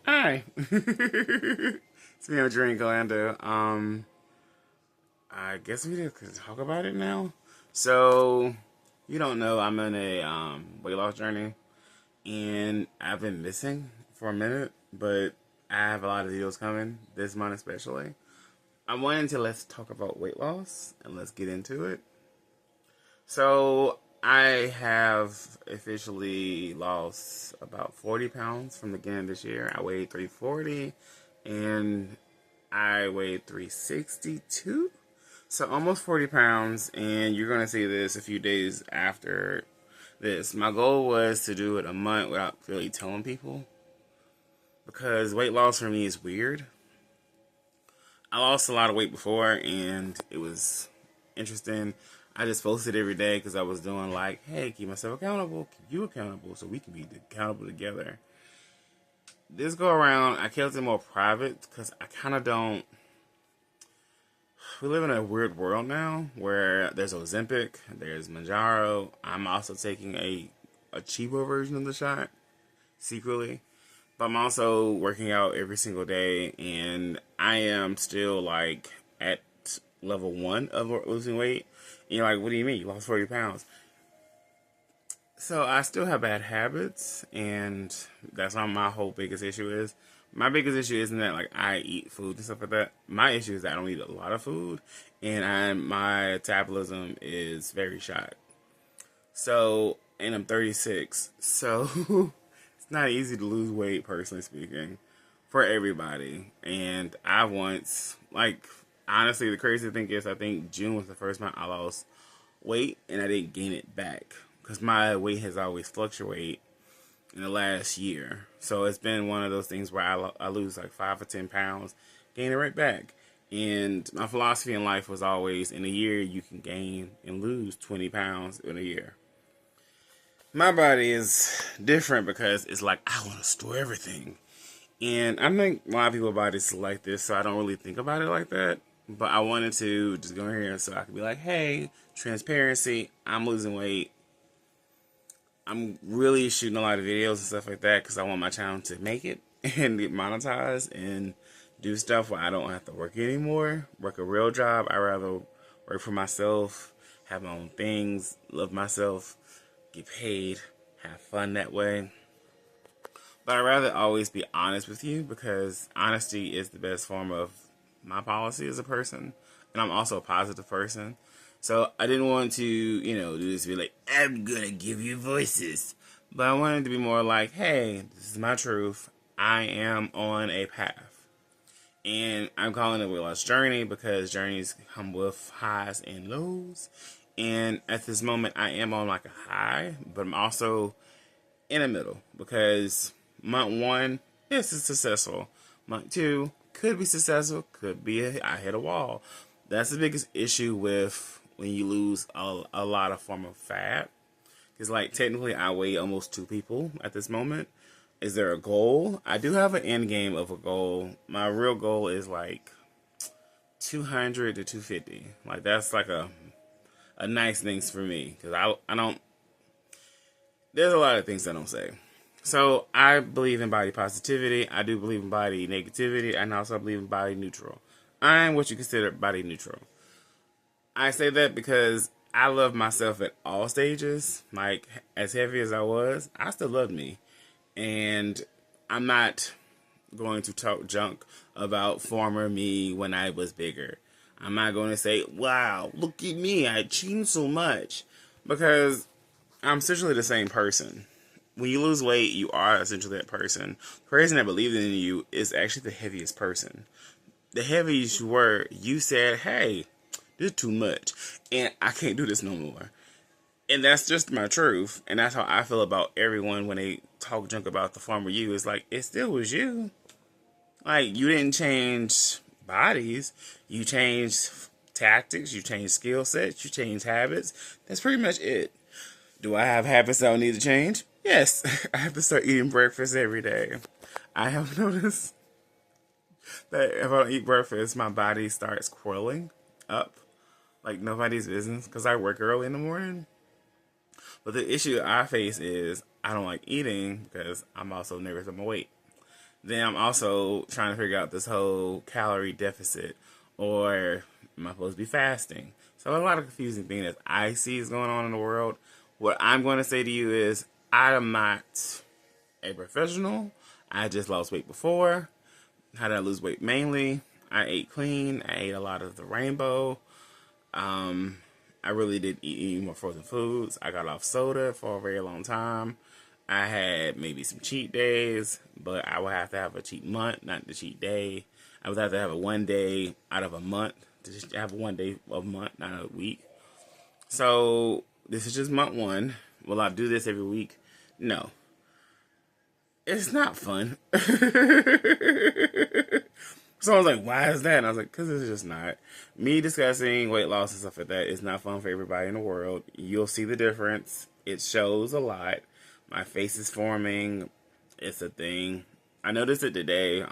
Hi. It's me, Drink Orlando. I guess we could talk about it now. So, you don't know, I'm in a weight loss journey, and I've been missing for a minute, but I have a lot of videos coming this month, especially. I wanted to let's talk about weight loss and let's get into it. So, I have officially lost about 40 pounds from the beginning of this year. I weighed 340 and I weighed 362. So almost 40 pounds, and you're going to see this a few days after this. My goal was to do it a month without really telling people because weight loss for me is weird. I lost a lot of weight before, and it was interesting. I just posted every day because I was doing like, hey, keep myself accountable, keep you accountable, so we can be accountable together. This go around, I kept it more private because I kind of don't. We live in a weird world now where there's Ozempic, there's Manjaro. I'm also taking a cheaper version of the shot secretly. But I'm also working out every single day, and I am still like at level 1 of losing weight. And you're like, what do you mean? You lost 40 pounds. So I still have bad habits, and that's not my whole biggest issue is. My biggest issue isn't that like I eat food and stuff like that. My issue is that I don't eat a lot of food, and my metabolism is very shot. So, and I'm 36, so it's not easy to lose weight, personally speaking, for everybody. And I once, like, honestly, the crazy thing is, I think June was the first month I lost weight, and I didn't gain it back because my weight has always fluctuated in the last year. So it's been one of those things where I lose like 5 or 10 pounds, gain it right back. And my philosophy in life was always in a year you can gain and lose 20 pounds in a year. My body is different because it's like I want to store everything. And I think a lot of people's bodies like this, so I don't really think about it like that. But I wanted to just go in here so I could be like, hey, transparency, I'm losing weight. I'm really shooting a lot of videos and stuff like that because I want my channel to make it and get monetized and do stuff where I don't have to work anymore. Work a real job. I rather work for myself, have my own things, love myself, get paid, have fun that way. But I'd rather always be honest with you because honesty is the best form of my policy as a person. And I'm also a positive person. So I didn't want to, do this be like, I'm gonna give you voices. But I wanted to be more like, hey, this is my truth. I am on a path. And I'm calling it a weight loss journey because journeys come with highs and lows. And at this moment, I am on like a high, but I'm also in the middle because month 1 is successful. Month 2 could be successful, could be I hit a wall. That's the biggest issue with when you lose a lot of form of fat. Because like technically I weigh almost 2 people at this moment. Is there a goal? I do have an end game of a goal. My real goal is like 200 to 250. Like that's like a nice things for me. Because I don't, there's a lot of things I don't say. So I believe in body positivity. I do believe in body negativity. And I also believe in body neutral. I'm what you consider body neutral. I say that because I love myself at all stages. Like, as heavy as I was, I still love me. And I'm not going to talk junk about former me when I was bigger. I'm not going to say, wow, look at me, I changed so much. Because I'm essentially the same person. When you lose weight, you are essentially that person. The person that believed in you is actually the heaviest person. The heaviest you were, you said, hey, this is too much. And I can't do this no more. And that's just my truth. And that's how I feel about everyone when they talk junk about the former you. It's like, it still was you. Like, you didn't change bodies. You changed tactics. You changed skill sets. You changed habits. That's pretty much it. Do I have habits that I need to change? Yes. I have to start eating breakfast every day. I have noticed that if I don't eat breakfast, my body starts curling up like nobody's business because I work early in the morning. But the issue I face is I don't like eating because I'm also nervous about my weight. Then I'm also trying to figure out this whole calorie deficit, or am I supposed to be fasting? So a lot of confusing things that I see is going on in the world. What I'm going to say to you is, I am not a professional. I just lost weight before. How did I lose weight? Mainly, I ate clean. I ate a lot of the rainbow. I really did eat more frozen foods. I got off soda for a very long time. I had maybe some cheat days, but I would have to have a cheat month, not the cheat day. I would have to have a 1 day out of a month to just have 1 day of a month, not a week. So this is just month one. Will I do this every week? No. It's not fun. So I was like, why is that? And I was like, because it's just not. Me discussing weight loss and stuff like that is not fun for everybody in the world. You'll see the difference. It shows a lot. My face is forming. It's a thing. I noticed it today,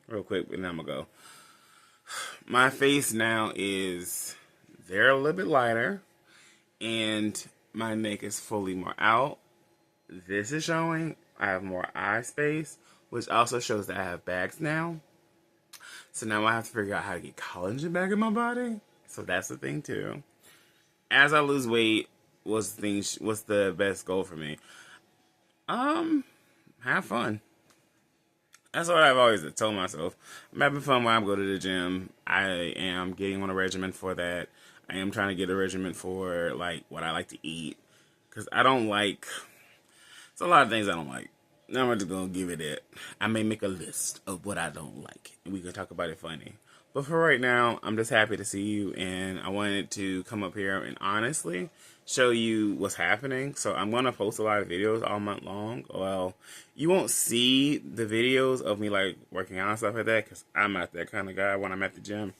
real quick, and then I'm going to go. My face now is, they're a little bit lighter, and my neck is fully more out. This is showing I have more eye space, which also shows that I have bags now. So now I have to figure out how to get collagen back in my body. So that's the thing too. As I lose weight, what's the best goal for me? Have fun. That's what I've always told myself. I'm having fun when I go to the gym. I am getting on a regimen for that. I am trying to get a regimen for like what I like to eat. Because I don't like, it's a lot of things I don't like. Now I'm just going to give it that. I may make a list of what I don't like, and we can talk about it funny. But for right now, I'm just happy to see you, and I wanted to come up here and honestly show you what's happening. So I'm going to post a lot of videos all month long. Well, you won't see the videos of me like working out and stuff like that, because I'm not that kind of guy when I'm at the gym.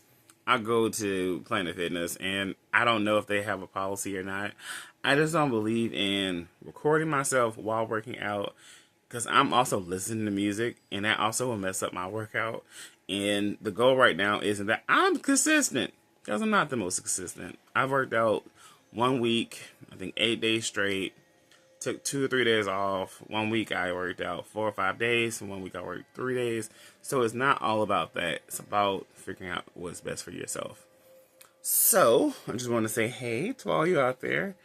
I go to Planet Fitness, and I don't know if they have a policy or not. I just don't believe in recording myself while working out, because I'm also listening to music, and that also will mess up my workout. And the goal right now isn't that I'm consistent, because I'm not the most consistent. I've worked out 1 week, I think 8 days straight, took 2 or 3 days off. 1 week I worked out 4 or 5 days, and 1 week I worked 3 days. So it's not all about that. It's about figuring out what's best for yourself. So I just want to say hey to all you out there.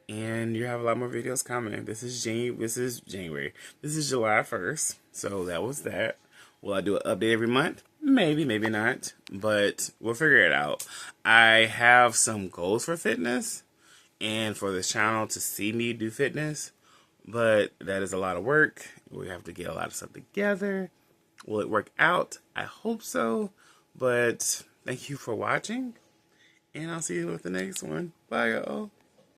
And you have a lot more videos coming. This is January. This is July 1st. So that was that. Will I do an update every month? Maybe, maybe not. But we'll figure it out. I have some goals for fitness and for this channel to see me do fitness. But that is a lot of work. We have to get a lot of stuff together. Will it work out? I hope so. But thank you for watching. And I'll see you with the next one. Bye, y'all.